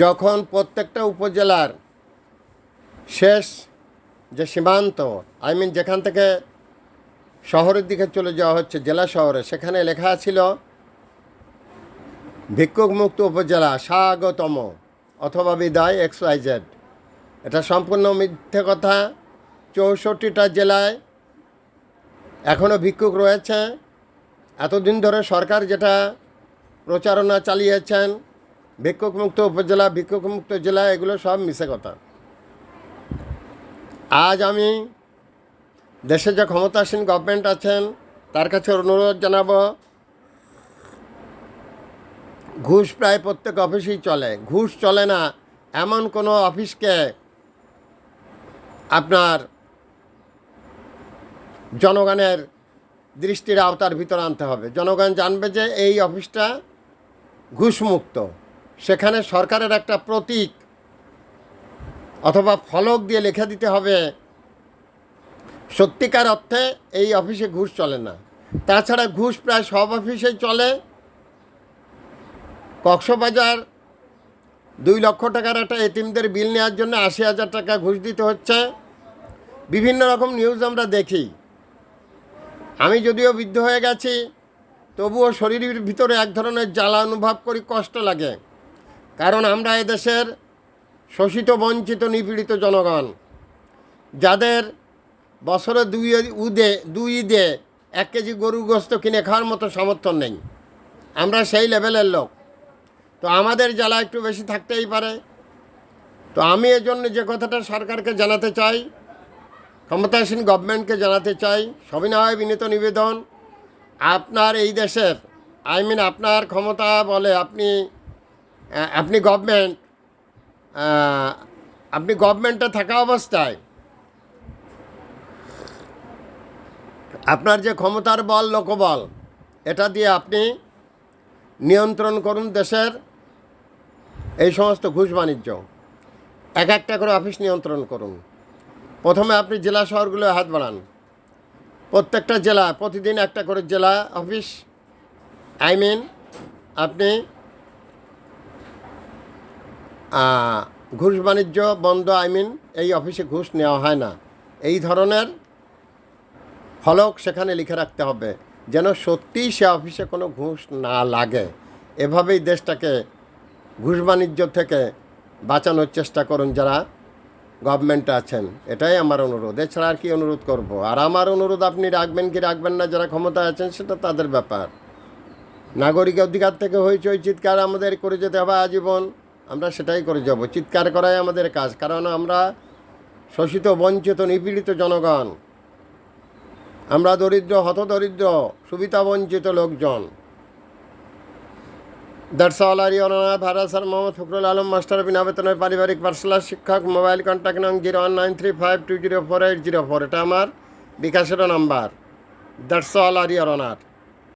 যখন প্রত্যেকটা উপজেলার শেষ যে সীমান্ত যেখান থেকে শহরের দিকে চলে যাওয়া হচ্ছে জেলা শহরে, সেখানে লেখা ছিল ভিক্ষুক মুক্ত উপজেলা স্বাগতম অথবা বিদায় XYZ। এটা সম্পূর্ণ মিথ্যে কথা। 64টা জেলায় এখনও ভিক্ষুক রয়েছে। এতদিন ধরে সরকার যেটা প্রচারণা চালিয়েছেন ভিক্ষুক মুক্ত উপজেলা, ভিক্ষুক মুক্ত জেলা, এগুলো সব মিথ্যে কথা। আজ আমি দেশে যে ক্ষমতাসীন গভর্নমেন্ট আছেন তার কাছে অনুরোধ জানাবো, ঘুষ প্রায় প্রত্যেক অফিসেই চলে। ঘুষ চলে না এমন কোনো অফিসকে আপনার জনগণের দৃষ্টির আওতার ভিতর আনতে হবে। জনগণ জানবে যে এই অফিসটা ঘুষমুক্ত। সেখানে সরকারের একটা প্রতীক অথবা ফলক দিয়ে লিখে দিতে হবে সত্যিকার অর্থে এই অফিসে ঘুষ চলে না। তাছাড়া ঘুষ প্রায় সব অফিসেই চলে। কক্সবাজার 2 লক্ষ টাকার একটা এতিমদের বিল নেওয়ার জন্য 80,000 টাকা ঘুষ দিতে হচ্ছে। বিভিন্ন রকম নিউজ আমরা দেখি। আমি যদিও বৃদ্ধ হয়ে গেছি, তবুও শরীরের ভিতরে এক ধরনের জ্বালা অনুভব করি, কষ্ট লাগে। কারণ আমরা এদেশের শোষিত, বঞ্চিত, নিপীড়িত জনগণ, যাদের বছরে দুই ঈদে 1 কেজি গরুর গোস্ত কিনে খাওয়ার মতো সামর্থ্য নেই। আমরা সেই লেভেলের লোক। তো আমাদের জ্বালা একটু বেশি থাকতেই পারে। তো আমি এজন্য যে কথাটা সরকারকে জানাতে চাই, ক্ষমতাসীন গভর্নমেন্টকে জানাতে চাই, সবিনয় বিনীত নিবেদন, আপনার এই দেশের আপনার ক্ষমতা বলে আপনি গভর্নমেন্টে থাকা অবস্থায় আপনার যে ক্ষমতার বল, লোকবল, এটা দিয়ে আপনি নিয়ন্ত্রণ করুন দেশের এই সমস্ত ঘুষ বাণিজ্য। একটা করে অফিস নিয়ন্ত্রণ করুন। প্রথমে আপনি জেলা শহরগুলোয় হাত বাড়ান। প্রত্যেকটা জেলা প্রতিদিন একটা করে জেলা অফিস আপনি ঘুষ বাণিজ্য বন্ধ, এই অফিসে ঘুষ নেওয়া হয় না, এই ধরনের ফলক সেখানে লিখে রাখতে হবে, যেন সত্যিই সে অফিসে কোনো ঘুষ না লাগে। এভাবেই দেশটাকে ঘুষ বাণিজ্য থেকে বাঁচানোর চেষ্টা করুন যারা গভর্নমেন্টে আছেন। এটাই আমার অনুরোধ। এছাড়া আর কি অনুরোধ করব? আর আমার অনুরোধ আপনি রাখবেন কি রাখবেন না, যারা ক্ষমতায় আছেন সেটা তাদের ব্যাপার। নাগরিক অধিকার থেকে হইচই চিৎকার আমাদের করে যেতে হবে আজীবন। আমরা সেটাই করে যাব। চিৎকার করাই আমাদের কাজ, কারণ আমরা শোষিত, বঞ্চিত, নিপীড়িত জনগণ। আমরা দরিদ্র, হতদরিদ্র, সুবিধা বঞ্চিত লোকজন। That's all. অনার ভারত স্যার মোহাম্মদ ফখরুল আলম, মাস্টার, বিনা বেতনের পারিবারিক পাঠশালা শিক্ষক। মোবাইল কন্ট্যাক্ট নং 01935204804। এটা আমার বিকাশের নাম্বার। That's all. অনার।